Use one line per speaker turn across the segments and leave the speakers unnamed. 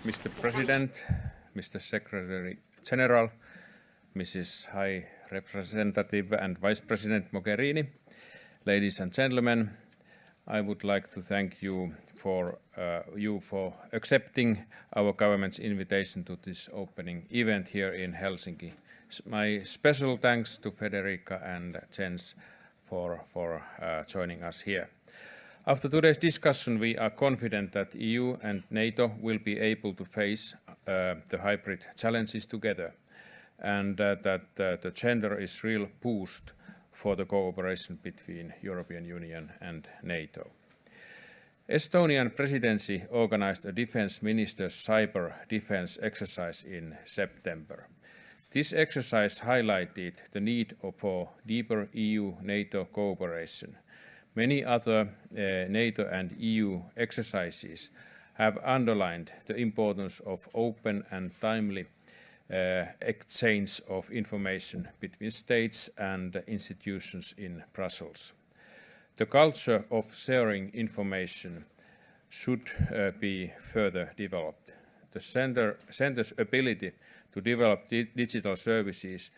Mr. President, Mr. Secretary General, Mrs. High Representative and Vice President Mogherini, ladies and gentlemen, I would like to thank you for accepting our government's invitation to this opening event here in Helsinki. My special thanks to Federica and Jens for joining us here. After today's discussion, we are confident that EU and NATO will be able to face the hybrid challenges together, and that the gender is real boost for the cooperation between European Union and NATO. Estonian presidency organized a defense ministers' cyber defense exercise in September. This exercise highlighted the need for deeper EU-NATO cooperation. Many other NATO and EU exercises have underlined the importance of open and timely exchange of information between states and institutions in Brussels. The culture of sharing information should be further developed. The center's ability to develop digital services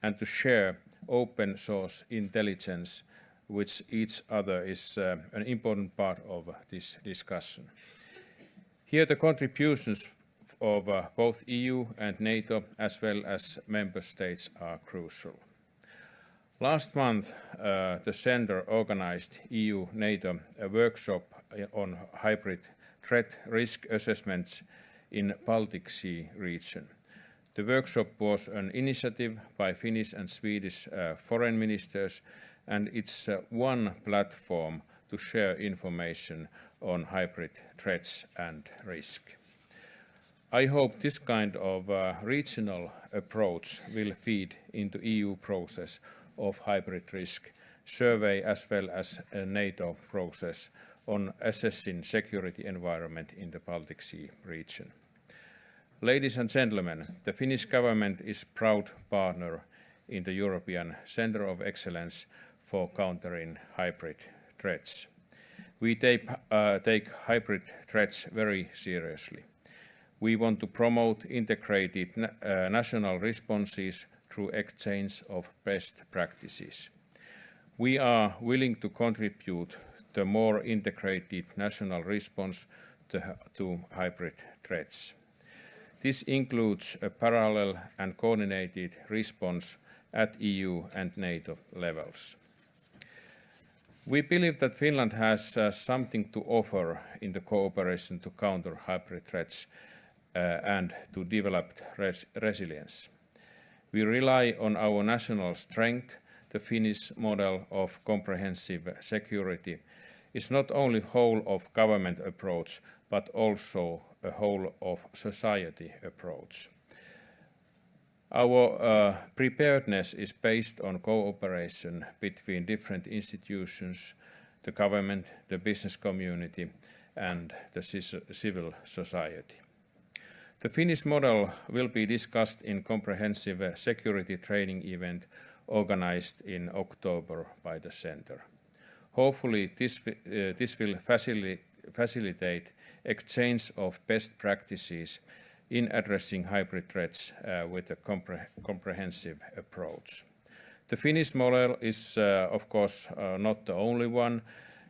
and to share open source intelligence with each other is an important part of this discussion. Here the contributions of both EU and NATO as well as member states are crucial. Last month, the Centre organized EU-NATO workshop on hybrid threat risk assessments in Baltic Sea region. The workshop was an initiative by Finnish and Swedish foreign ministers, and it's one platform to share information on hybrid threats and risk. I hope this kind of regional approach will feed into EU process of hybrid risk survey as well as a NATO process on assessing security environment in the Baltic Sea region. Ladies and gentlemen, the Finnish government is proud partner in the European Centre of Excellence for countering hybrid threats. We take hybrid threats very seriously. We want to promote integrated national responses through exchange of best practices. We are willing to contribute to more integrated national response to hybrid threats. This includes a parallel and coordinated response at EU and NATO levels. We believe that Finland has something to offer in the cooperation to counter hybrid threats and to develop resilience. We rely on our national strength. The Finnish model of comprehensive security is not only whole of government approach, but also a whole of society approach. Our preparedness is based on cooperation between different institutions, the government, the business community, and the civil society. The Finnish model will be discussed in comprehensive security training event organized in October by the Centre. Hopefully this will facilitate exchange of best practices in addressing hybrid threats with a comprehensive approach. The Finnish model is, of course, not the only one,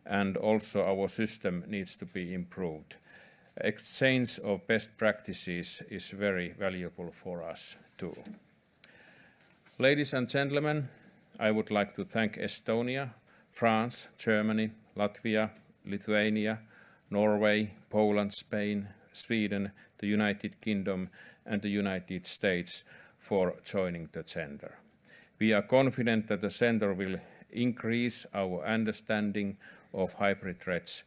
and also our system needs to be improved. Exchange of best practices is very valuable for us too. Ladies and gentlemen, I would like to thank Estonia, France, Germany, Latvia, Lithuania, Norway, Poland, Spain, Sweden, the United Kingdom and the United States for joining the Centre. We are confident that the Centre will increase our understanding of hybrid threats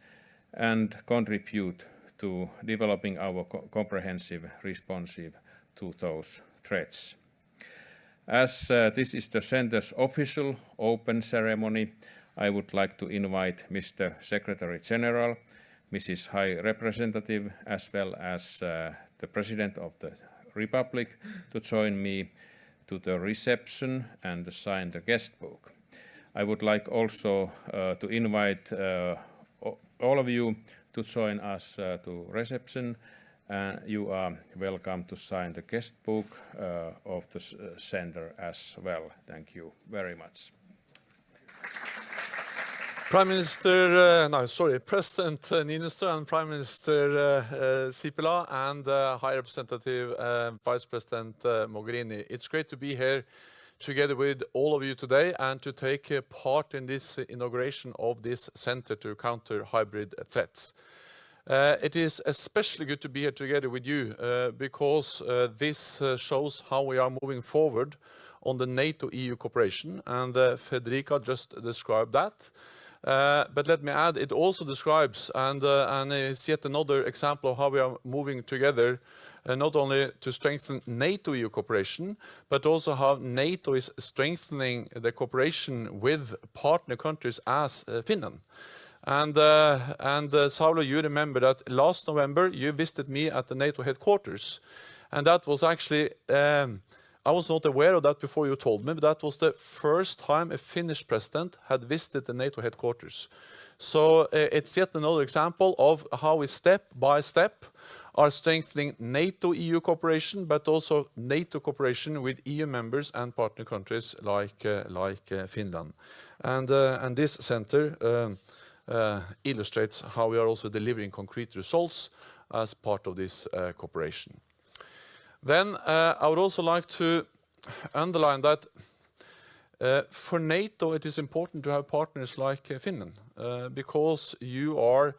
and contribute to developing our comprehensive response to those threats. As this is the Centre's official open ceremony, I would like to invite Mr. Secretary General, Mrs. High Representative, as well as the President of the Republic to join me to the reception and sign the guest book. I would like also to invite all of you to join us to reception You are welcome to sign the guest book of the center as well. Thank you very much.
President Niinistö and Prime Minister Sipilä and High Representative Vice President Mogherini. It's great to be here together with all of you today and to take part in this inauguration of this center to counter hybrid threats. It is especially good to be here together with you because this shows how we are moving forward on the NATO-EU cooperation, and Federica just described that. But let me add, it also describes and is yet another example of how we are moving together, not only to strengthen NATO-EU cooperation, but also how NATO is strengthening the cooperation with partner countries as Finland. And Saulo, you remember that last November you visited me at the NATO headquarters, and that was actually I was not aware of that before you told me, but that was the first time a Finnish president had visited the NATO headquarters. So it's yet another example of how we step by step are strengthening NATO-EU cooperation, but also NATO cooperation with EU members and partner countries like Finland. And this center illustrates how we are also delivering concrete results as part of this cooperation. Then I would also like to underline that for NATO it is important to have partners like Finland because you are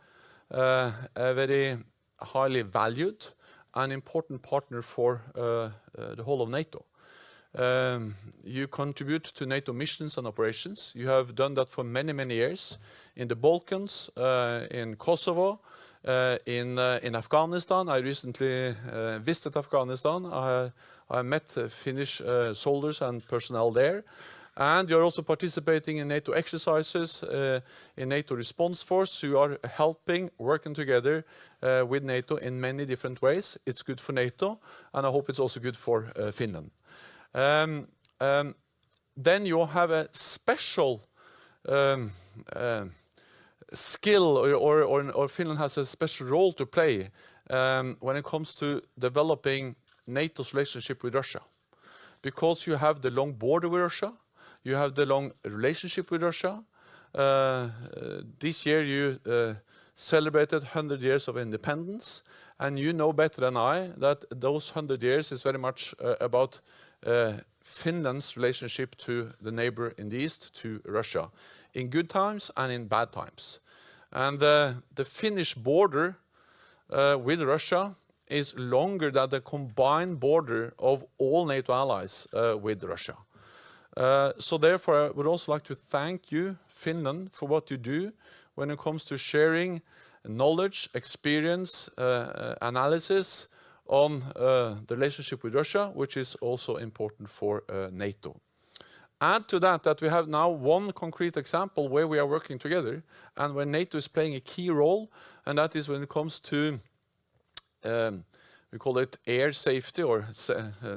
a very highly valued and important partner for the whole of NATO. You contribute to NATO missions and operations. You have done that for many, many years in the Balkans, in Kosovo, in Afghanistan. I recently visited Afghanistan. I met Finnish soldiers and personnel there. And you're also participating in NATO exercises, in NATO response force. You are helping, working together with NATO in many different ways. It's good for NATO, and I hope it's also good for Finland. Then you have a special skill, or Finland has a special role to play when it comes to developing NATO's relationship with Russia. Because you have the long border with Russia, you have the long relationship with Russia. This year you celebrated 100 years of independence, and you know better than I that those 100 years is very much about Finland's relationship to the neighbor in the east, to Russia, in good times and in bad times. And the Finnish border with Russia is longer than the combined border of all NATO allies with Russia. So therefore I would also like to thank you, Finland, for what you do when it comes to sharing knowledge, experience, analysis on the relationship with Russia, which is also important for NATO. Add to that we have now one concrete example where we are working together and where NATO is playing a key role, and that is when it comes to, we call it air safety or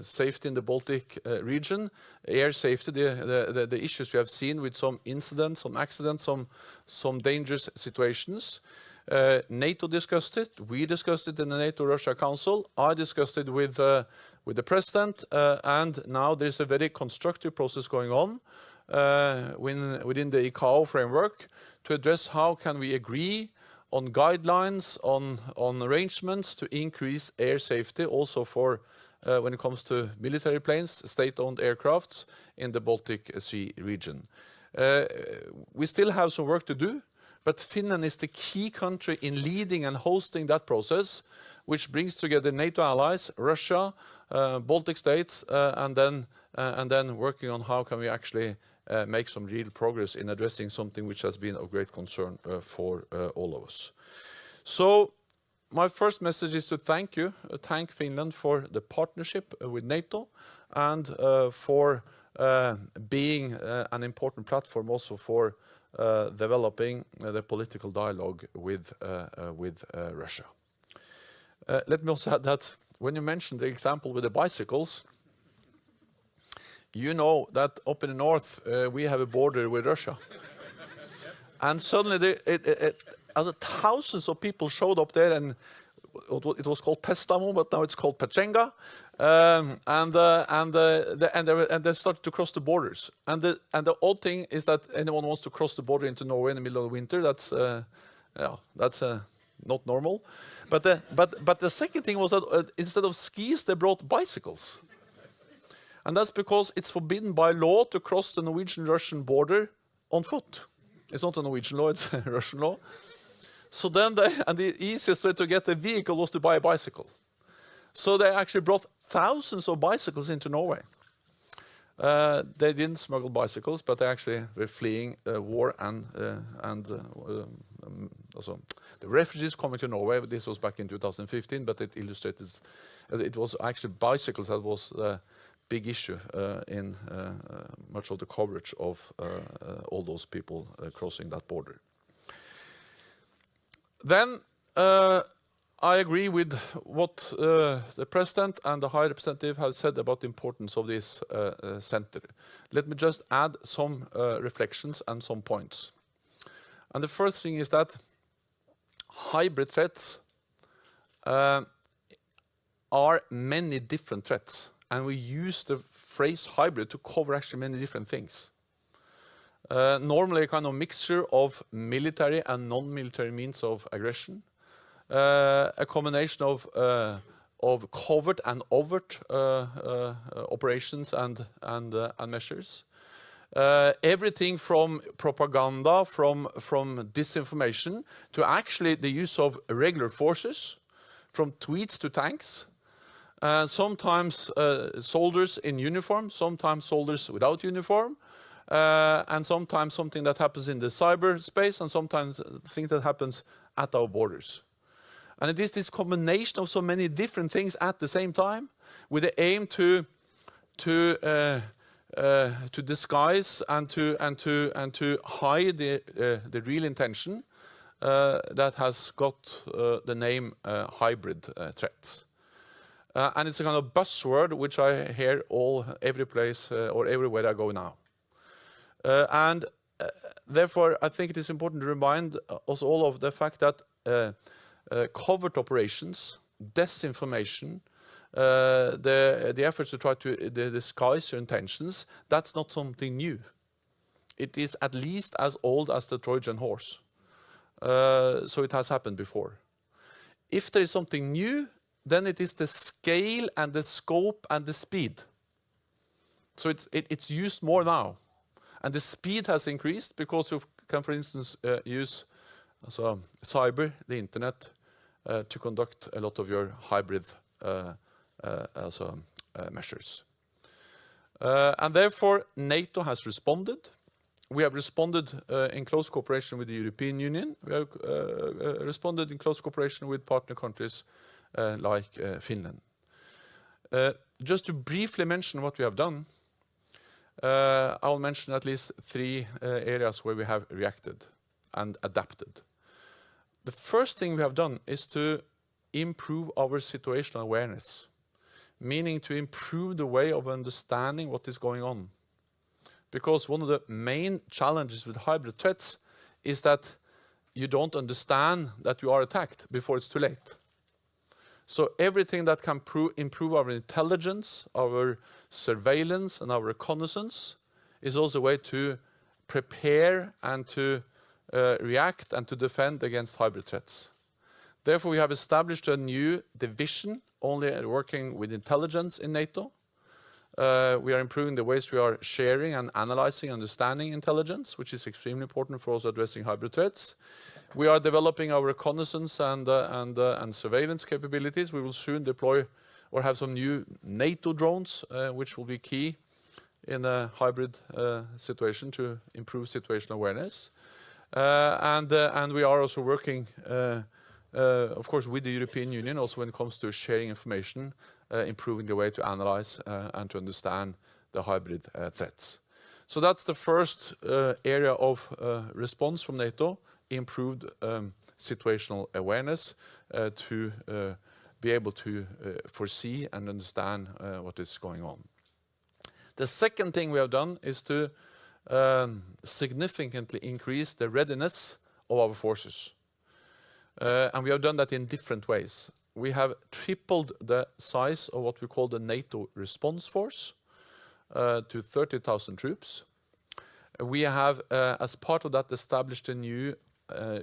safety in the Baltic region. Air safety, the issues we have seen with some incidents, some accidents, some dangerous situations. NATO discussed it. We discussed it in the NATO-Russia Council. I discussed it with the President, and now there's a very constructive process going on within the ICAO framework to address how can we agree on guidelines, on arrangements to increase air safety also for when it comes to military planes, state-owned aircrafts in the Baltic Sea region. We still have some work to do, but Finland is the key country in leading and hosting that process, which brings together NATO allies, Russia, Baltic states, and then working on how can we actually make some real progress in addressing something which has been of great concern for all of us. So my first message is to thank Finland for the partnership with NATO and for being an important platform also for developing the political dialogue with Russia. Let me also add that when you mentioned the example with the bicycles, you know that up in the north we have a border with Russia. And suddenly thousands of people showed up there, and it was called Pestamo, but now it's called Pechenga, and they started to cross the borders. And the odd thing is that anyone wants to cross the border into Norway in the middle of winter. That's not normal. But the second thing was that instead of skis, they brought bicycles. And that's because it's forbidden by law to cross the Norwegian-Russian border on foot. It's not a Norwegian law, it's a Russian law. So then the easiest way to get a vehicle was to buy a bicycle. So they actually brought thousands of bicycles into Norway. They didn't smuggle bicycles, but they actually were fleeing war and also the refugees coming to Norway. This was back in 2015, but it illustrated it was actually bicycles that was a big issue in much of the coverage of all those people crossing that border. Then I agree with what the President and the High Representative have said about the importance of this center. Let me just add some reflections and some points. And the first thing is that hybrid threats are many different threats. And we use the phrase hybrid to cover actually many different things. Normally a kind of mixture of military and non-military means of aggression. A combination of covert and overt operations and measures. Everything from propaganda, from disinformation, to actually the use of regular forces, from tweets to tanks. Sometimes soldiers in uniform, sometimes soldiers without uniform, and sometimes something that happens in the cyberspace, and sometimes things that happens at our borders. And it is this combination of so many different things at the same time, with the aim to disguise and to hide the real intention that has got the name hybrid threats. And it's a kind of buzzword which I hear every place or everywhere I go now. Therefore, I think it is important to remind us all of the fact that covert operations, disinformation, the efforts to try to disguise your intentions, that's not something new. It is at least as old as the Trojan horse. So it has happened before. If there is something new, then it is the scale and the scope and the speed. So it's used more now. And the speed has increased because you can, for instance, use cyber, the internet, to conduct a lot of your hybrid measures. And therefore, NATO has responded. We have responded in close cooperation with the European Union. We have responded in close cooperation with partner countries like Finland. Just to briefly mention what we have done, I'll mention at least 3 areas where we have reacted and adapted. The first thing we have done is to improve our situational awareness, meaning to improve the way of understanding what is going on. Because one of the main challenges with hybrid threats is that you don't understand that you are attacked before it's too late. So everything that can improve our intelligence, our surveillance, and our reconnaissance is also a way to prepare and to react and to defend against hybrid threats. Therefore, we have established a new division only working with intelligence in NATO. We are improving the ways we are sharing and analyzing, understanding intelligence, which is extremely important for us addressing hybrid threats. We are developing our reconnaissance and surveillance capabilities. We will soon deploy or have some new NATO drones, which will be key in a hybrid situation to improve situational awareness. And we are also working, of course, with the European Union, also when it comes to sharing information, improving the way to analyze and to understand the hybrid threats. So that's the first area of response from NATO, improved situational awareness to be able to foresee and understand what is going on. The second thing we have done is to significantly increase the readiness of our forces. And we have done that in different ways. we have tripled the size of what we call the NATO response force to 30,000 troops. We have, as part of that, established a new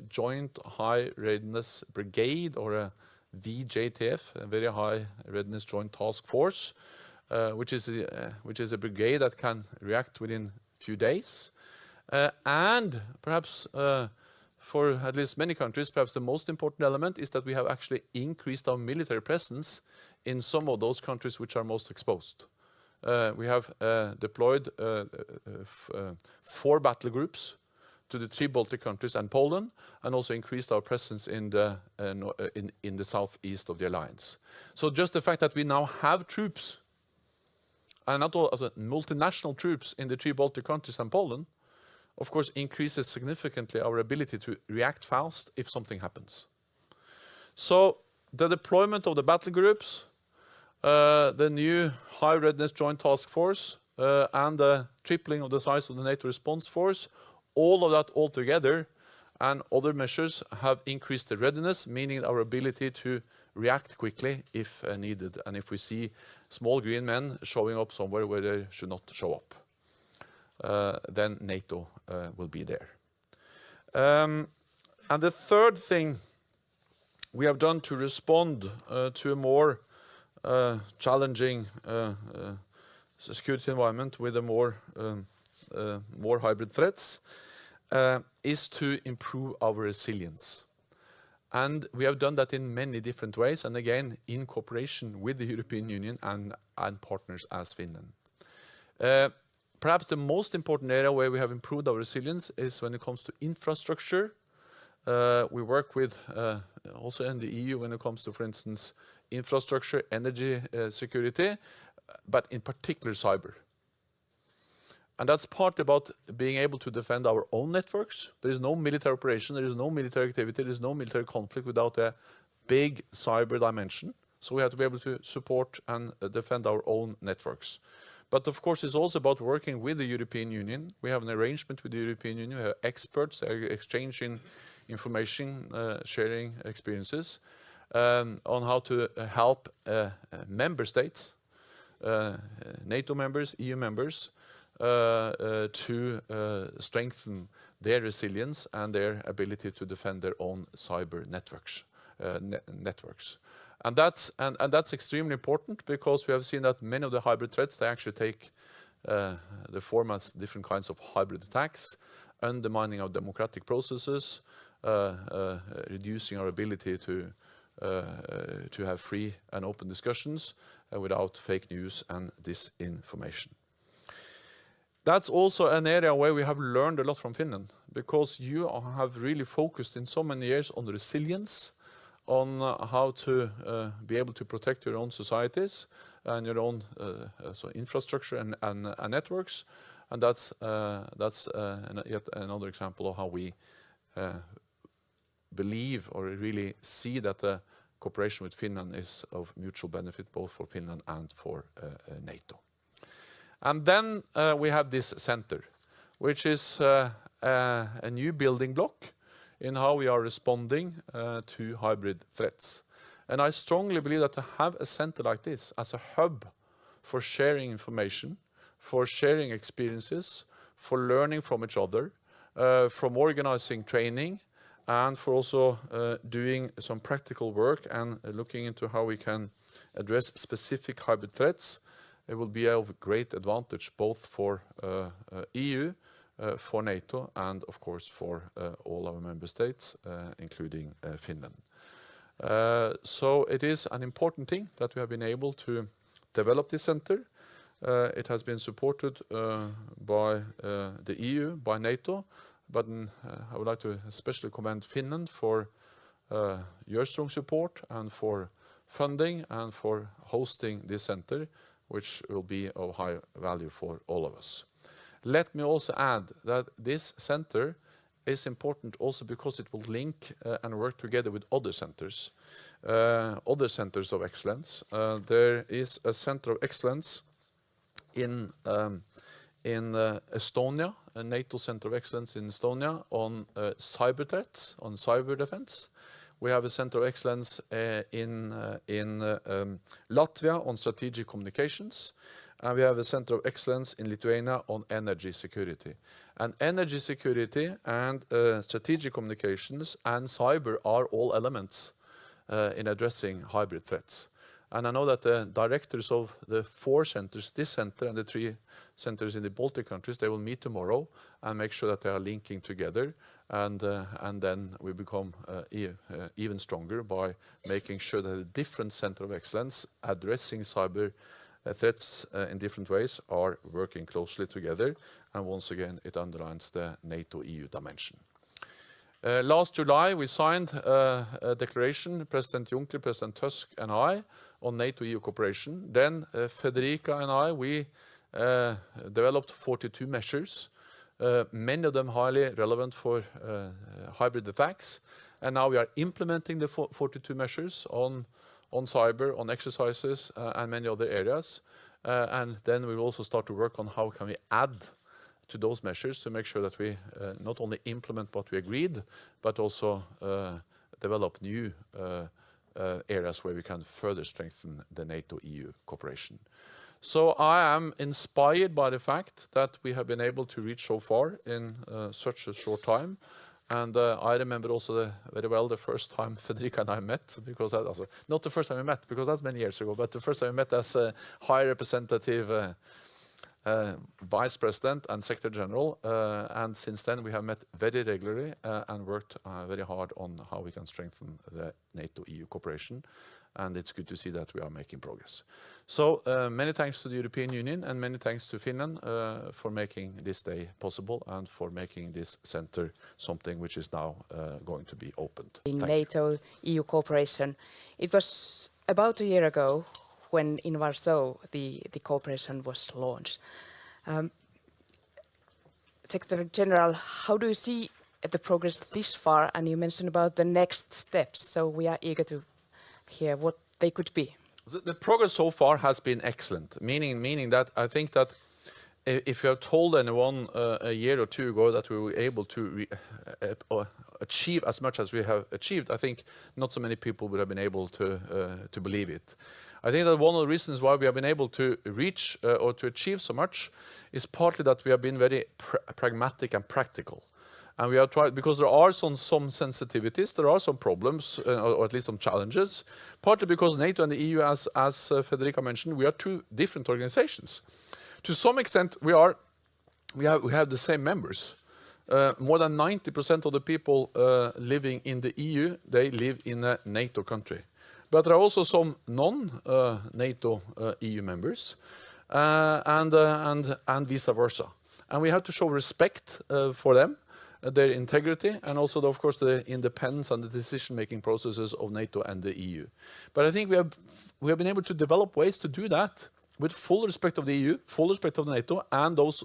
Joint High Readiness Brigade, or a VJTF, a Very High Readiness Joint Task Force, which is a brigade that can react within a few days. And perhaps for at least many countries, perhaps the most important element is that we have actually increased our military presence in some of those countries which are most exposed. We have deployed 4 battle groups to the 3 Baltic countries and Poland, and also increased our presence in the southeast of the alliance. So just the fact that we now have troops, and not all multinational troops in the 3 Baltic countries and Poland, of course increases significantly our ability to react fast if something happens. So the deployment of the battle groups, the new High Readiness Joint Task Force, and the tripling of the size of the NATO response force, all of that altogether and other measures have increased the readiness, meaning our ability to react quickly if needed, and if we see small green men showing up somewhere where they should not show up, then NATO will be there. And the third thing we have done to respond to a more challenging security environment with a more hybrid threats is to improve our resilience. And we have done that in many different ways, and again in cooperation with the European Union and partners as Finland. Perhaps the most important area where we have improved our resilience is when it comes to infrastructure. We work with also in the EU when it comes to, for instance, infrastructure, energy security, but in particular cyber. And that's part about being able to defend our own networks. There is no military operation, there is no military activity, there is no military conflict without a big cyber dimension. So we have to be able to support and defend our own networks. But of course, it's also about working with the European Union. We have an arrangement with the European Union. We have experts, they are exchanging information, sharing experiences on how to help member states, NATO members, EU members, to strengthen their resilience and their ability to defend their own cyber networks. And that's extremely important, because we have seen that many of the hybrid threats, they actually take the form as different kinds of hybrid attacks, undermining our democratic processes, reducing our ability to have free and open discussions without fake news and disinformation. That's also an area where we have learned a lot from Finland, because you have really focused in so many years on the resilience, on how to be able to protect your own societies and your own infrastructure and networks, and that's yet another example of how we believe or really see that the cooperation with Finland is of mutual benefit both for Finland and for NATO. And then we have this center, which is a new building block in how we are responding to hybrid threats. And I strongly believe that to have a center like this as a hub for sharing information, for sharing experiences, for learning from each other, from organizing training, and for also doing some practical work and looking into how we can address specific hybrid threats, it will be of great advantage both for EU, for NATO, and of course for all our member states, including Finland. So it is an important thing that we have been able to develop this center. It has been supported by the EU, by NATO, but I would like to especially commend Finland for your strong support and for funding and for hosting this center, which will be of high value for all of us. Let me also add that this center is important also because it will link and work together with other centers of excellence. There is a center of excellence in Estonia, a NATO center of excellence in Estonia on cyber threats, on cyber defense. We have a center of excellence in Latvia on strategic communications. And we have a center of excellence in Lithuania on energy security. And energy security and strategic communications and cyber are all elements in addressing hybrid threats. And I know that the directors of the 4 centers, this center and the 3 centers in the Baltic countries, they will meet tomorrow and make sure that they are linking together. And then we become even stronger by making sure that the different center of excellence addressing cyber threats in different ways are working closely together. And once again, it underlines the NATO-EU dimension. Last July, we signed a declaration, President Juncker, President Tusk and I, on NATO-EU cooperation. Then Federica and I, we developed 42 measures, many of them highly relevant for hybrid attacks. And now we are implementing the 42 measures on cyber, on exercises, and many other areas. And then we will also start to work on how can we add to those measures to make sure that we not only implement what we agreed, but also develop new areas where we can further strengthen the NATO-EU cooperation. So I am inspired by the fact that we have been able to reach so far in such a short time. And I remember also very well the first time Federica and I met, because that also, not the first time we met, because that's many years ago, but the first time we met as a high representative Vice President and Secretary General, and since then we have met very regularly and worked very hard on how we can strengthen the NATO-EU cooperation, and it's good to see that we are making progress. So many thanks to the European Union and many thanks to Finland for making this day possible and for making this center something which is now going to be opened.
In NATO-EU cooperation, it was about a year ago when in Warsaw the cooperation was launched. Secretary General, how do you see the progress this far? And you mentioned about the next steps, so we are eager to hear what they could be.
The progress so far has been excellent, meaning that I think that if you have told anyone a year or 2 ago that we were able to achieve as much as we have achieved, I think not so many people would have been able to believe it. I think that one of the reasons why we have been able to reach or to achieve so much is partly that we have been very pragmatic and practical. And we have tried, because there are some sensitivities, there are some problems, or at least some challenges, partly because NATO and the EU, as Federica mentioned, we are 2 different organizations. To some extent, we have the same members. More than 90% of the people living in the EU, they live in a NATO country. But there are also some non-NATO EU members, and vice versa. And we have to show respect for them, their integrity, and also, of course, the independence and the decision-making processes of NATO and the EU. But I think we have been able to develop ways to do that with full respect of the EU, full respect of NATO, and those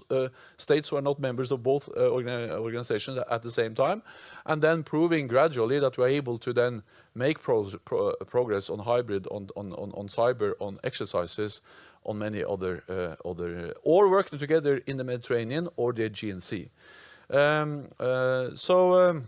states who are not members of both organizations at the same time, and then proving gradually that we are able to then make progress on hybrid, on cyber, on exercises, on many other, or working together in the Mediterranean or the Aegean Sea. So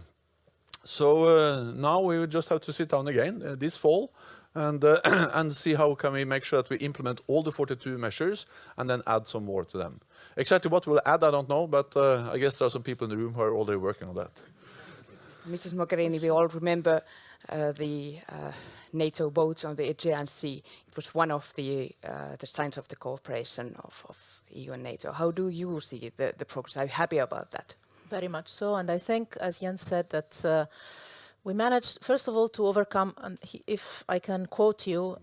now we just have to sit down again this fall and see how can we make sure that we implement all the 42 measures and then add some more to them. Exactly what we'll add, I don't know, but I guess there are some people in the room who are already working on that.
Mrs. Mogherini, we all remember the NATO boats on the Aegean Sea. It was one of the signs of the cooperation of EU and NATO. How do you see the progress? Are you happy about that?
Very much so, and I think, as Jens said, that we managed, first of all, to overcome, and if I can quote you,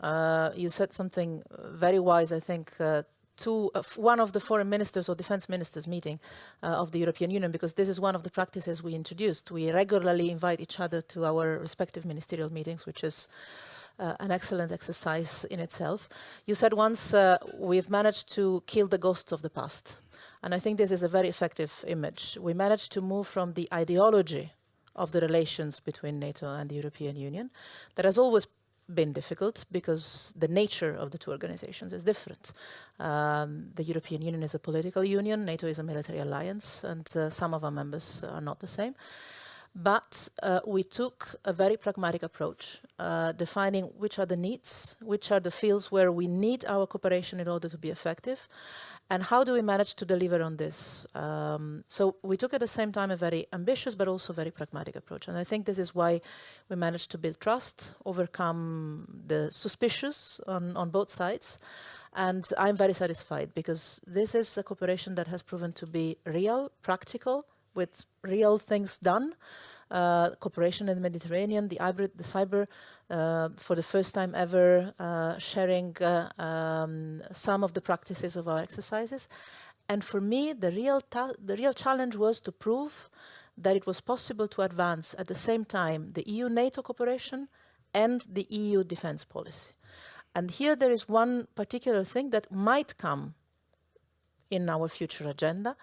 you said something very wise, I think, to one of the foreign ministers or defense ministers meeting of the European Union, because this is one of the practices we introduced. We regularly invite each other to our respective ministerial meetings, which is an excellent exercise in itself. You said once, we've managed to kill the ghosts of the past. And I think this is a very effective image. We managed to move from the ideology of the relations between NATO and the European Union. That has always been difficult because the nature of the 2 organizations is different. The European Union is a political union, NATO is a military alliance, and some of our members are not the same. But we took a very pragmatic approach, defining which are the needs, which are the fields where we need our cooperation in order to be effective, and how do we manage to deliver on this. So we took at the same time a very ambitious but also very pragmatic approach. And I think this is why we managed to build trust, overcome the suspicious on both sides. And I'm very satisfied because this is a cooperation that has proven to be real, practical, with real things done. Cooperation in the Mediterranean, the cyber, for the first time ever, sharing some of the practices of our exercises. And for me, the real challenge was to prove that it was possible to advance at the same time the EU-NATO cooperation and the EU defense policy. And here there is one particular thing that might come in our future agenda,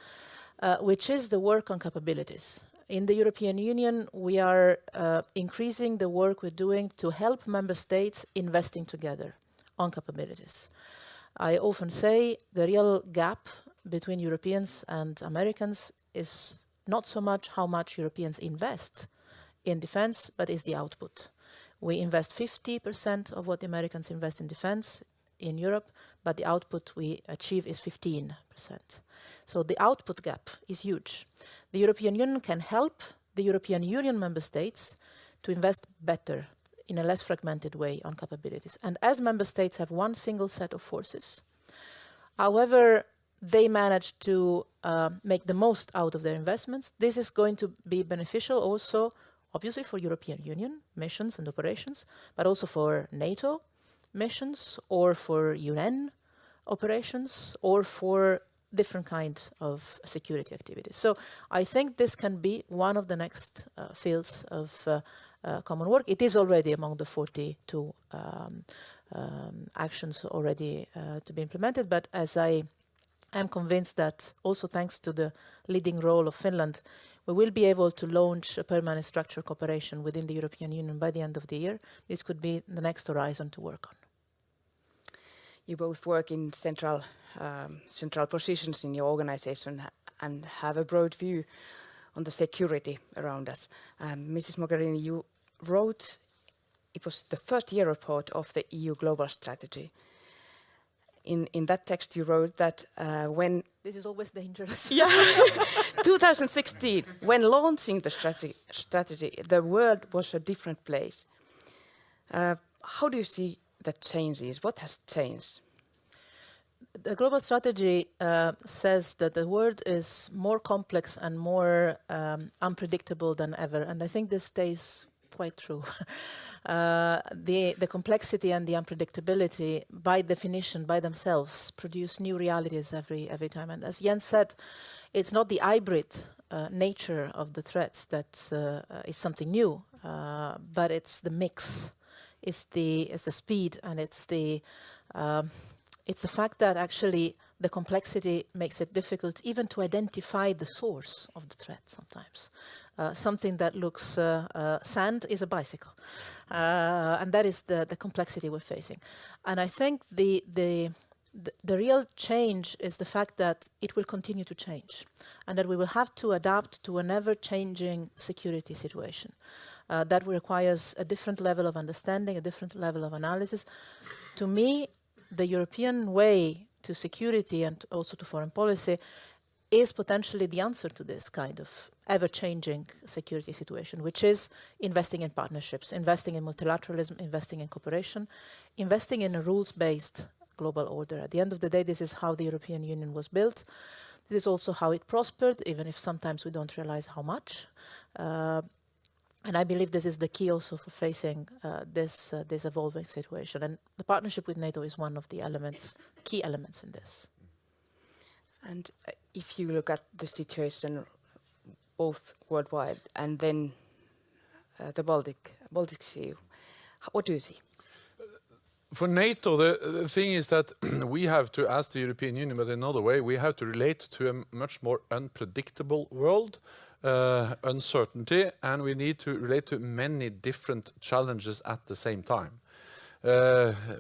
which is the work on capabilities. In the European Union, we are increasing the work we're doing to help member states investing together on capabilities. I often say the real gap between Europeans and Americans is not so much how much Europeans invest in defense, but is the output. We invest 50% of what the Americans invest in defense in Europe, but the output we achieve is 15%. So the output gap is huge. The European Union can help the European Union member states to invest better in a less fragmented way on capabilities. And as member states have one single set of forces, however they manage to make the most out of their investments, this is going to be beneficial also, obviously, for European Union missions and operations, but also for NATO missions or for UN operations or for different kinds of security activities. So I think this can be one of the next fields of common work. It is already among the 42 actions already to be implemented, but as I am convinced that also thanks to the leading role of Finland, we will be able to launch a permanent structured cooperation within the European Union by the end of the year. This could be the next horizon to work on.
You both work in central positions in your organization and have a broad view on the security around us. Mrs. Mogherini, you wrote, it was the first year report of the EU global strategy. In that text you wrote that when...
This is always dangerous.
Yeah. 2016, when launching the strategy, the world was a different place. How do you see the changes? What has changed?
The global strategy says that the world is more complex and more unpredictable than ever, and I think this stays quite true. The complexity and the unpredictability, by definition, by themselves, produce new realities every time. And as Jens said, it's not the hybrid nature of the threats that is something new, but it's the mix, it's the speed, and it's the fact that actually the complexity makes it difficult even to identify the source of the threat sometimes. Something that looks sand is a bicycle. And that is the complexity we're facing. And I think the real change is the fact that it will continue to change and that we will have to adapt to an ever-changing security situation. That requires a different level of understanding, a different level of analysis. To me, the European way to security and also to foreign policy is potentially the answer to this kind of ever-changing security situation, which is investing in partnerships, investing in multilateralism, investing in cooperation, investing in a rules-based global order. At the end of the day, this is how the European Union was built. This is also how it prospered, even if sometimes we don't realize how much. And I believe this is the key also for facing this evolving situation. And the partnership with NATO is one of the key elements in this.
And if you look at the situation both worldwide and then the Baltic Sea, what do you see?
For NATO, the thing is that we have to, as the European Union, but in another way, we have to relate to a much more unpredictable world, uncertainty, and we need to relate to many different challenges at the same time.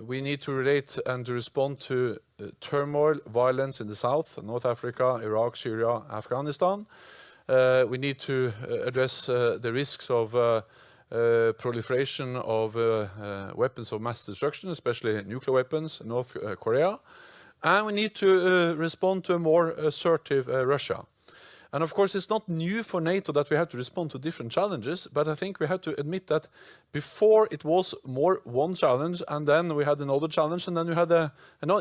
We need to relate and to respond to turmoil, violence in the south, North Africa, Iraq, Syria, Afghanistan. We need to address the risks of proliferation of weapons of mass destruction, especially nuclear weapons, North Korea. And we need to respond to a more assertive Russia. And of course, it's not new for NATO that we have to respond to different challenges, but I think we have to admit that before it was more one challenge, and then we had another challenge, and then we had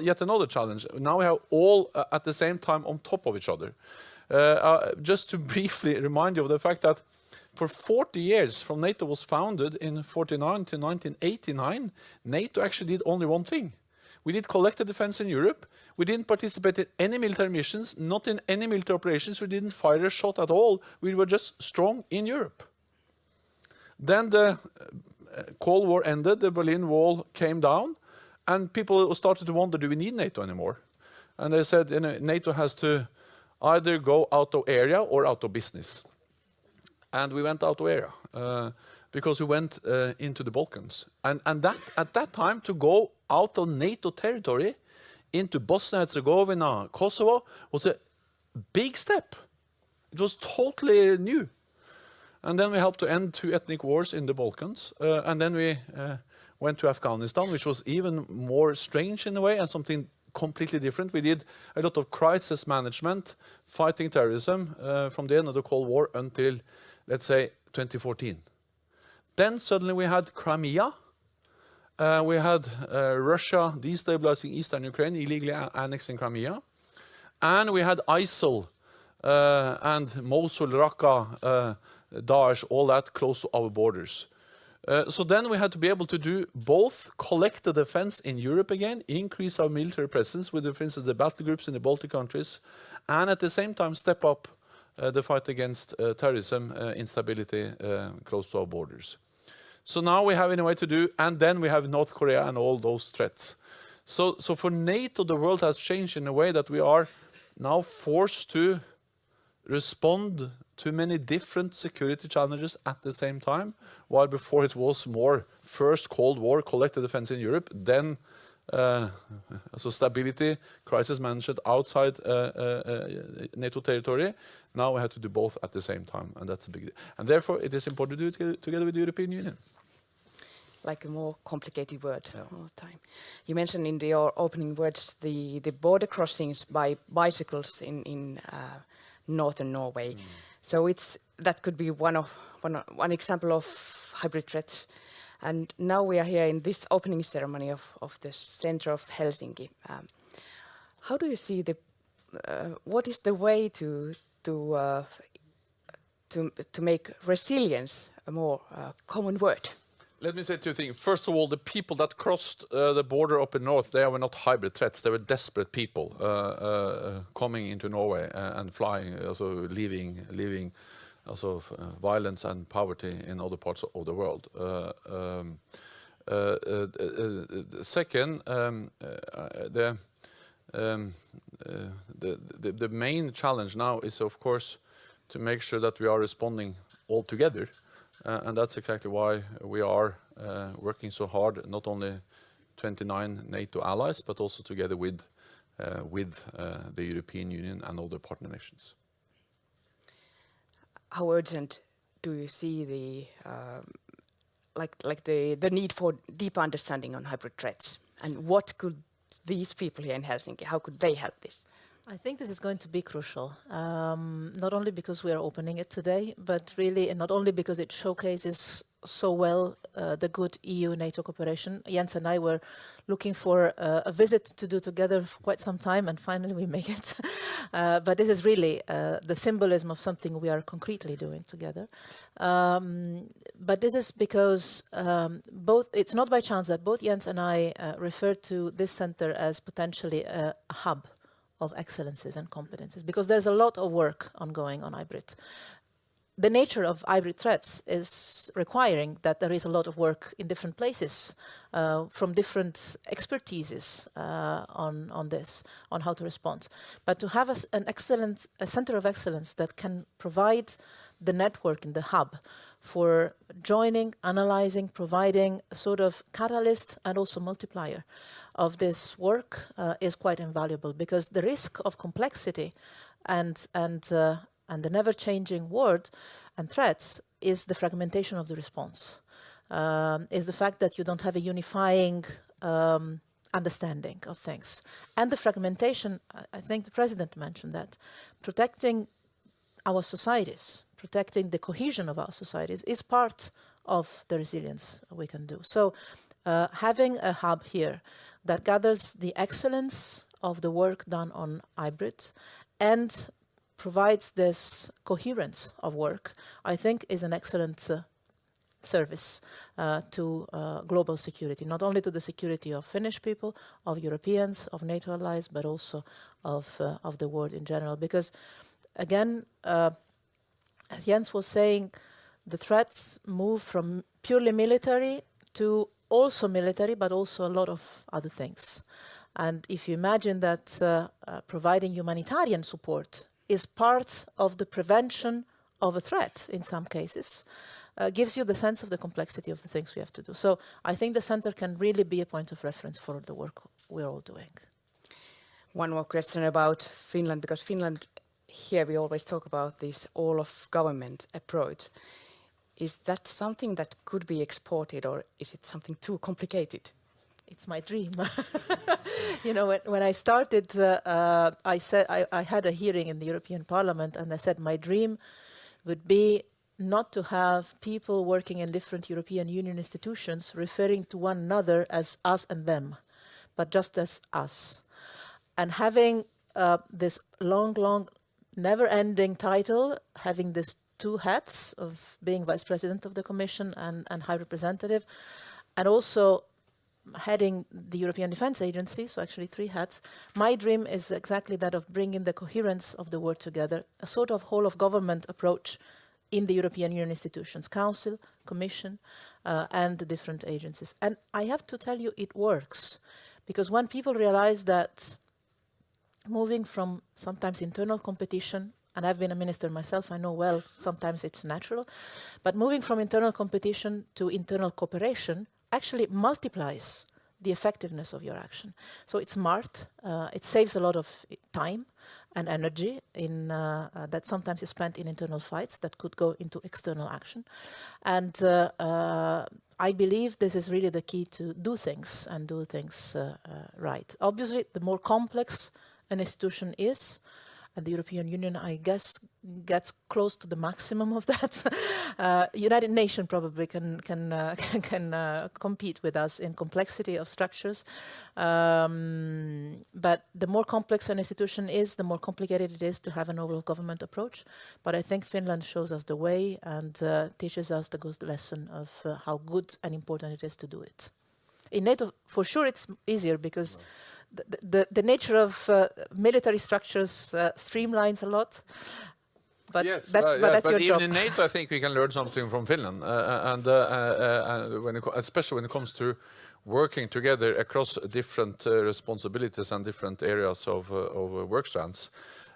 yet another challenge. Now we have all at the same time on top of each other. Just to briefly remind you of the fact that for 40 years, from NATO was founded in 1949 to 1989, NATO actually did only one thing. We did collective defense in Europe. We didn't participate in any military missions, not in any military operations. We didn't fire a shot at all. We were just strong in Europe. Then the Cold War ended, the Berlin Wall came down, and people started to wonder, do we need NATO anymore? And they said, you know, NATO has to either go out of area or out of business. And we went out of area because we went into the Balkans. And that, at that time, to go out of NATO territory into Bosnia-Herzegovina, Kosovo, was a big step. It was totally new. And then we helped to end 2 ethnic wars in the Balkans. And then we went to Afghanistan, which was even more strange in a way and something completely different. We did a lot of crisis management, fighting terrorism from the end of the Cold War until, let's say, 2014. Then suddenly we had Crimea. We had Russia destabilizing eastern Ukraine, illegally annexing Crimea. And we had ISIL and Mosul, Raqqa, Daesh, all that close to our borders. So then we had to be able to do both collective defense in Europe again, increase our military presence with, for instance, the battle groups in the Baltic countries, and at the same time step up the fight against terrorism, instability close to our borders. So now we have in a way to do, and then we have North Korea and all those threats. So for NATO, the world has changed in a way that we are now forced to respond to many different security challenges at the same time, while before it was more first Cold War, collective defense in Europe, then so stability, crisis management outside NATO territory. Now we have to do both at the same time, and that's a big deal. And therefore, it is important to do it together with the European Union.
Like a more complicated word all the time. You mentioned in your opening words the border crossings by bicycles in northern Norway. So that could be one example of hybrid threats. And now we are here in this opening ceremony of the center of Helsinki. How do you see what is the way to make resilience a more common word?
Let me say 2 things. First of all, the people that crossed the border up in north, they were not hybrid threats. They were desperate people coming into Norway and flying, also leaving also violence and poverty in other parts of the world. Second, the main challenge now is, of course, to make sure that we are responding all together. And that's exactly why we are working so hard, not only 29 NATO allies, but also together with the European Union and other partner nations.
How urgent do you see the need for deeper understanding on hybrid threats? And what could these people here in Helsinki, how could they help this?
I think this is going to be crucial, not only because we are opening it today, but really, and not only because it showcases so well the good EU-NATO cooperation. Jens and I were looking for a visit to do together for quite some time, and finally we make it. But this is really the symbolism of something we are concretely doing together. But this is because it's not by chance that both Jens and I refer to this center as potentially a hub of excellences and competences, because there's a lot of work ongoing on hybrid. The nature of hybrid threats is requiring that there is a lot of work in different places from different expertises on how to respond. But to have a center of excellence that can provide the network in the hub for joining, analyzing, providing a sort of catalyst and also multiplier of this work is quite invaluable, because the risk of complexity and and the never-changing world and threats is the fragmentation of the response, is the fact that you don't have a unifying understanding of things. And the fragmentation, I think the President mentioned that, protecting our societies, protecting the cohesion of our societies is part of the resilience we can do. So having a hub here that gathers the excellence of the work done on hybrid and provides this coherence of work, I think is an excellent service to global security, not only to the security of Finnish people, of Europeans, of NATO allies, but also of the world in general. Because again, as Jens was saying, the threats move from purely military to also military, but also a lot of other things. And if you imagine that providing humanitarian support is part of the prevention of a threat in some cases, gives you the sense of the complexity of the things we have to do. So I think the center can really be a point of reference for the work we're all doing.
One more question about Finland, because Finland, here we always talk about this all-of-government approach. Is that something that could be exported, or is it something too complicated?
It's my dream. You know, when I started, I said I had a hearing in the European Parliament, and I said my dream would be not to have people working in different European Union institutions referring to one another as us and them, but just as us. And having this long, never-ending title, having this two hats of being Vice President of the Commission and High Representative, and also heading the European Defence Agency, so actually three hats. My dream is exactly that of bringing the coherence of the work together, a sort of whole-of-government approach in the European Union institutions, Council, Commission, and the different agencies. And I have to tell you, it works. Because when people realize that moving from sometimes internal competition, and I've been a minister myself, I know well, sometimes it's natural, but moving from internal competition to internal cooperation actually multiplies the effectiveness of your action. So it's smart, it saves a lot of time and energy in, that sometimes is spent in internal fights that could go into external action. And I believe this is really the key to do things and do things right. Obviously, the more complex an institution is, and the European Union, I guess, gets close to the maximum of that. United Nations probably can compete with us in complexity of structures. But the more complex an institution is, the more complicated it is to have an overall government approach. But I think Finland shows us the way and teaches us the good lesson of how good and important it is to do it. In NATO, for sure, it's easier because the nature of military structures streamlines a lot, but
yes,
that's your job.
Even in NATO, I think we can learn something from Finland, and especially when it comes to working together across different responsibilities and different areas of work strands.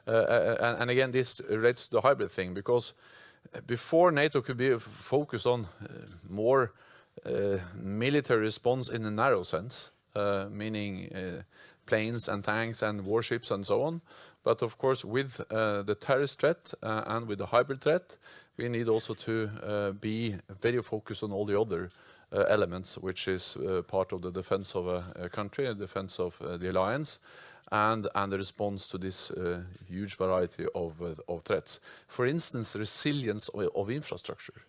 And again, this relates to the hybrid thing, because before NATO could be focused on more military response in a narrow sense, meaning planes and tanks and warships and so on. But of course, with the terrorist threat and with the hybrid threat, we need also to be very focused on all the other elements, which is part of the defense of a country, a defense of the alliance, and the response to this huge variety of threats. For instance, resilience of infrastructure,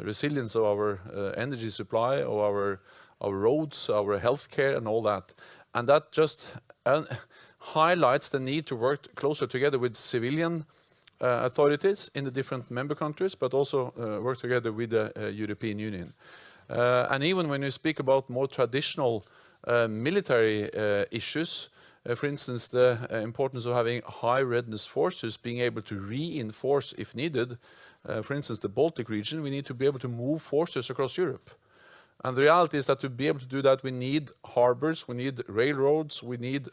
resilience of our energy supply, of our roads, our healthcare, and all that. And that just highlights the need to work closer together with civilian authorities in the different member countries, but also work together with the European Union. And even when you speak about more traditional military issues, for instance, the importance of having high readiness forces, being able to reinforce if needed, for instance, the Baltic region, we need to be able to move forces across Europe. And the reality is that to be able to do that, we need harbors, we need railroads, we need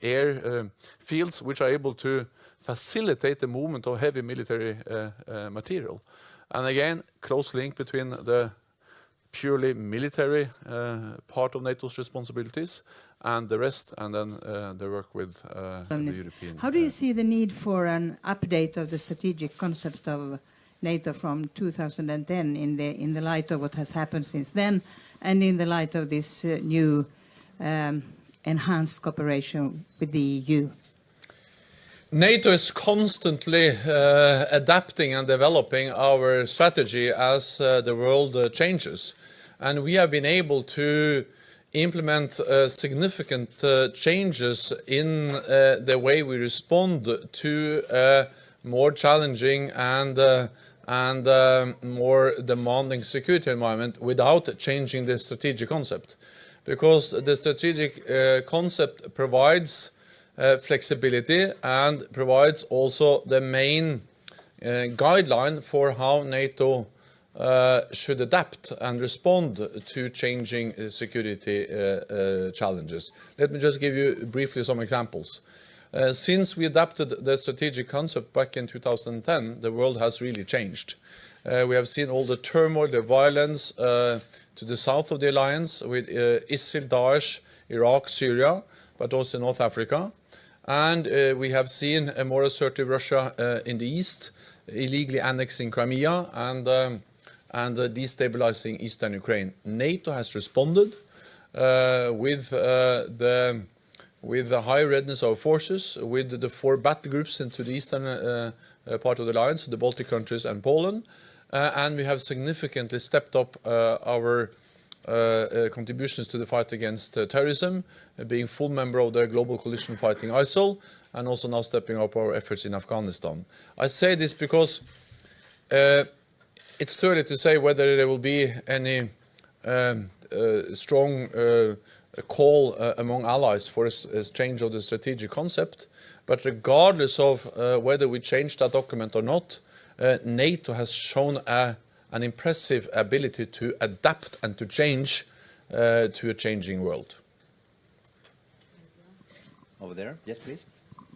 air fields which are able to facilitate the movement of heavy military material. And again, close link between the purely military part of NATO's responsibilities, and the rest, and then the work with the European.
How do you see the need for an update of the strategic concept of NATO from 2010 in the light of what has happened since then, and in the light of this new enhanced cooperation with the EU?
NATO is constantly adapting and developing our strategy as the world changes. And we have been able to implement significant changes in the way we respond to a more challenging and more demanding security environment without changing the strategic concept. Because the strategic concept provides flexibility and provides also the main guideline for how NATO should adapt and respond to changing security challenges. Let me just give you briefly some examples. Since we adapted the strategic concept back in 2010, the world has really changed. We have seen all the turmoil, the violence to the south of the alliance with ISIL, Daesh, Iraq, Syria, but also North Africa. And we have seen a more assertive Russia in the east, illegally annexing Crimea and destabilizing eastern Ukraine. NATO has responded with the high readiness of our forces, with the 4 battle groups into the eastern part of the alliance, the Baltic countries and Poland. And we have significantly stepped up our contributions to the fight against terrorism, being full member of the global coalition fighting ISIL, and also now stepping up our efforts in Afghanistan. I say this because it's too early to say whether there will be any strong call among allies for a change of the strategic concept. But regardless of whether we change that document or not, NATO has shown an impressive ability to adapt and to change to a changing world.
Over there, yes, please.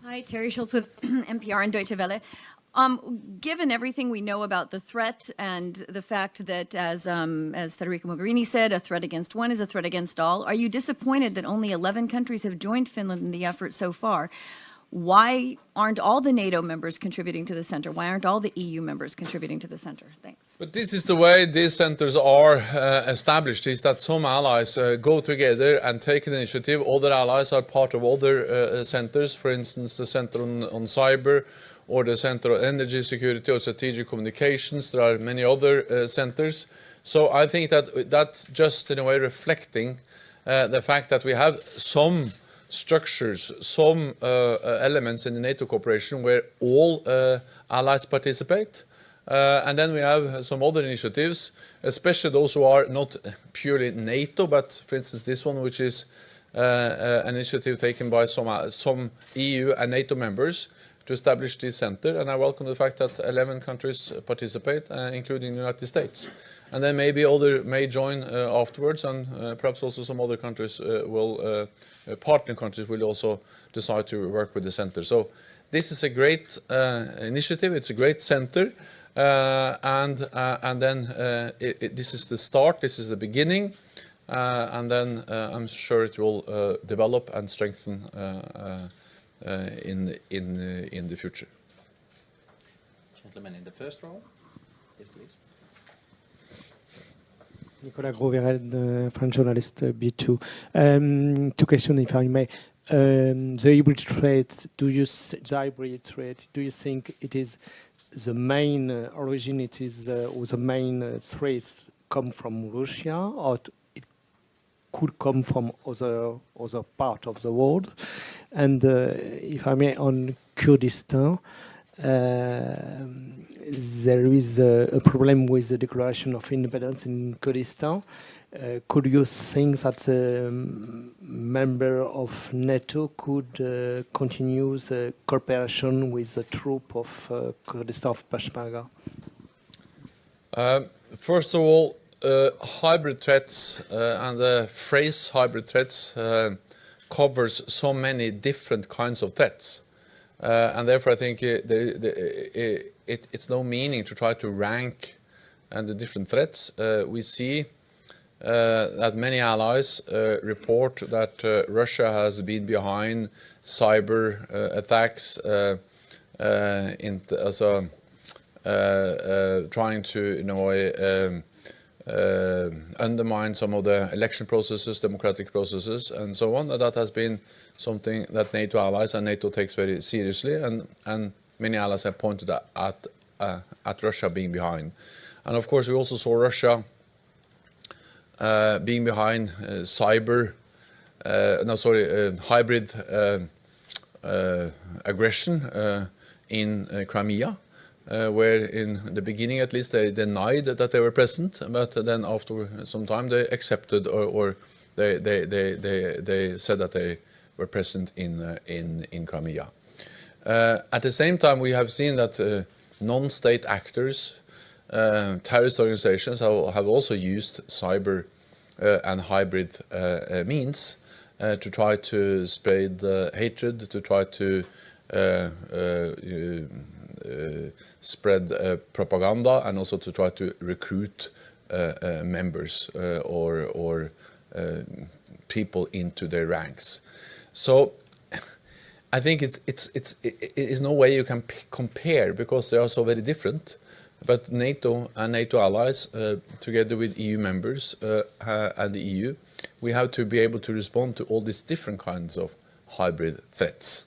Hi, Terry Schultz with NPR and Deutsche Welle. Given everything we know about the threat and the fact that, as Federica Mogherini said, a threat against one is a threat against all, are you disappointed that only 11 countries have joined Finland in the effort so far? Why aren't all the NATO members contributing to the center? Why aren't all the EU members contributing to the center? Thanks.
But this is the way these centers are established, is that some allies go together and take an initiative. Other allies are part of other centers, for instance, the Center on Cyber, or the Center on Energy Security or Strategic Communications. There are many other centers. So I think that that's just in a way reflecting the fact that we have some structures, some elements in the NATO cooperation where all allies participate. And then we have some other initiatives, especially those who are not purely NATO, but for instance this one, which is an initiative taken by some EU and NATO members to establish this center. And I welcome the fact that 11 countries participate, including the United States. And then maybe other may join afterwards, and perhaps also some other countries partner countries will also decide to work with the center. So this is a great initiative. It's a great center, and then this is the start. This is the beginning, and then I'm sure it will develop and strengthen in the future.
Gentleman in the first row, yes, please.
Nicolas Gros-Verel, French journalist, B2. Two questions, if I may. The hybrid threat, do you think it is the main origin, it is or the main threat come from Russia, or it could come from other part of the world? And if I may, on Kurdistan, there is a problem with the declaration of independence in Kurdistan. Could you think that a member of NATO could continue the cooperation with the troop of Kurdistan of Peshmerga?
First of all, hybrid threats and the phrase hybrid threats covers so many different kinds of threats. And therefore I think it's no meaning to try to rank the different threats. We see that many allies report that Russia has been behind cyber attacks, trying to undermine some of the election processes, democratic processes, and so on. That has been something that NATO allies and NATO takes very seriously, and many allies have pointed at Russia being behind. And of course, we also saw Russia being behind hybrid aggression in Crimea, where in the beginning at least they denied that they were present, but then after some time they accepted or they said that they were present in Crimea. At the same time, we have seen that non-state actors, terrorist organizations have also used cyber and hybrid means to try to spread hatred, to try to spread propaganda, and also to try to recruit members or people into their ranks. So I think it is no way you can compare, because they are so very different. But NATO and NATO allies, together with EU members and the EU, we have to be able to respond to all these different kinds of hybrid threats.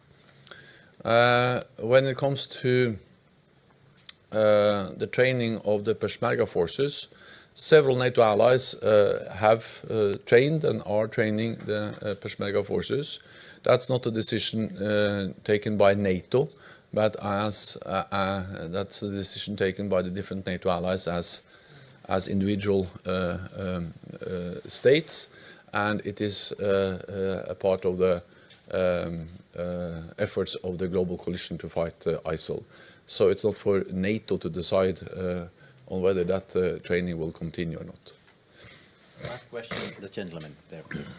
When it comes to the training of the Peshmerga forces, several NATO allies have trained and are training the Peshmerga forces. That's not a decision taken by NATO, but that's a decision taken by the different NATO allies as individual states, and it is a part of the efforts of the global coalition to fight ISIL. So it's not for NATO to decide on whether that training will continue or not.
Last question, the gentleman there, please.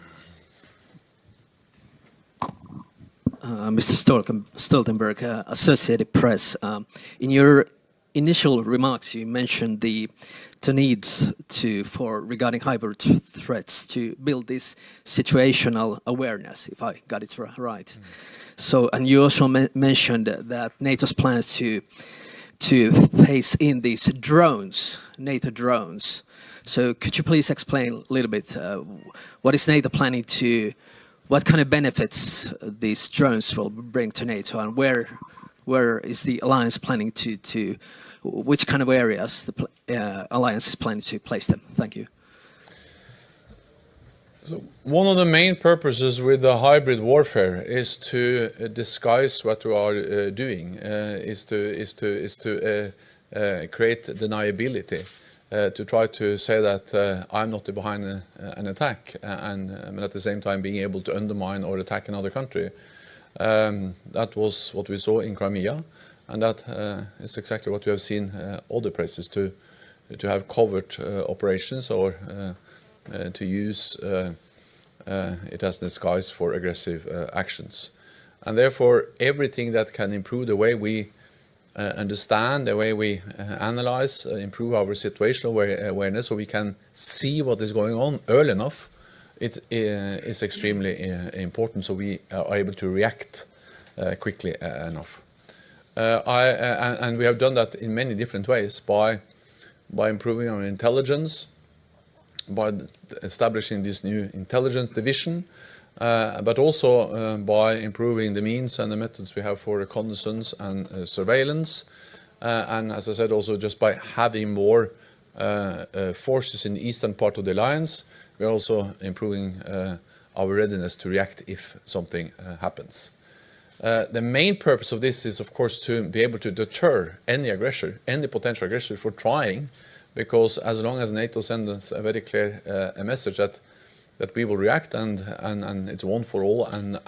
Mr. Stoltenberg, Associated Press. In your initial remarks, you mentioned the needs regarding hybrid threats to build this situational awareness, if I got it right. Mm. So, and you also mentioned that NATO's plans to phase in these drones, NATO drones. So, could you please explain a little bit what is NATO planning to? What kind of benefits these drones will bring to NATO, and where is the alliance planning to which kind of areas the alliance is planning to place them? Thank you.
So one of the main purposes with the hybrid warfare is to disguise what we are doing, is to create deniability. To try to say that I'm not behind an attack, and at the same time being able to undermine or attack another country. That was what we saw in Crimea, and that is exactly what we have seen other places to have covert operations or to use it as disguise for aggressive actions. And therefore, everything that can improve the way we understand, the way we analyze, improve our situational awareness, so we can see what is going on early enough, it is extremely important, so we are able to react quickly enough. And we have done that in many different ways, by improving our intelligence, by establishing this new intelligence division, but also by improving the means and the methods we have for reconnaissance and surveillance, and as I said, also just by having more forces in the eastern part of the alliance, we're also improving our readiness to react if something happens. The main purpose of this is, of course, to be able to deter any aggressor, any potential aggressor, for trying, because as long as NATO sends us a very clear message that we will react, and it's one for all and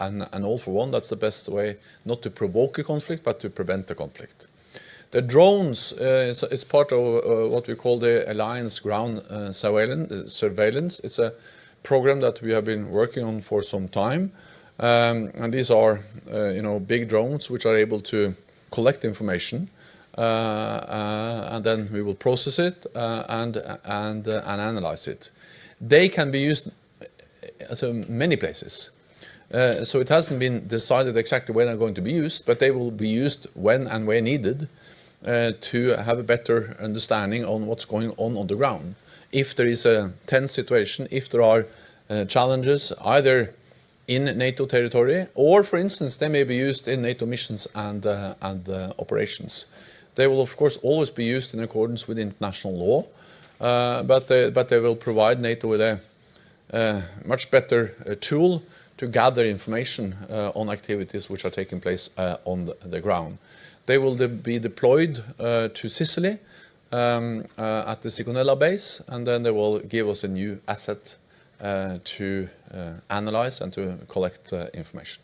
all for one, that's the best way not to provoke a conflict, but to prevent the conflict. The drones, it's part of what we call the Alliance Ground Surveillance. It's a program that we have been working on for some time, and these are big drones which are able to collect information, and then we will process it and analyze it. they can be used many places. So it hasn't been decided exactly when they're going to be used, but they will be used when and where needed to have a better understanding on what's going on the ground. If there is a tense situation, if there are challenges either in NATO territory, or for instance they may be used in NATO missions and operations. They will of course always be used in accordance with international law, but they will provide NATO with a much better tool to gather information on activities which are taking place on the ground. They will be deployed to Sicily at the Sigonella base, and then they will give us a new asset to analyze and to collect information.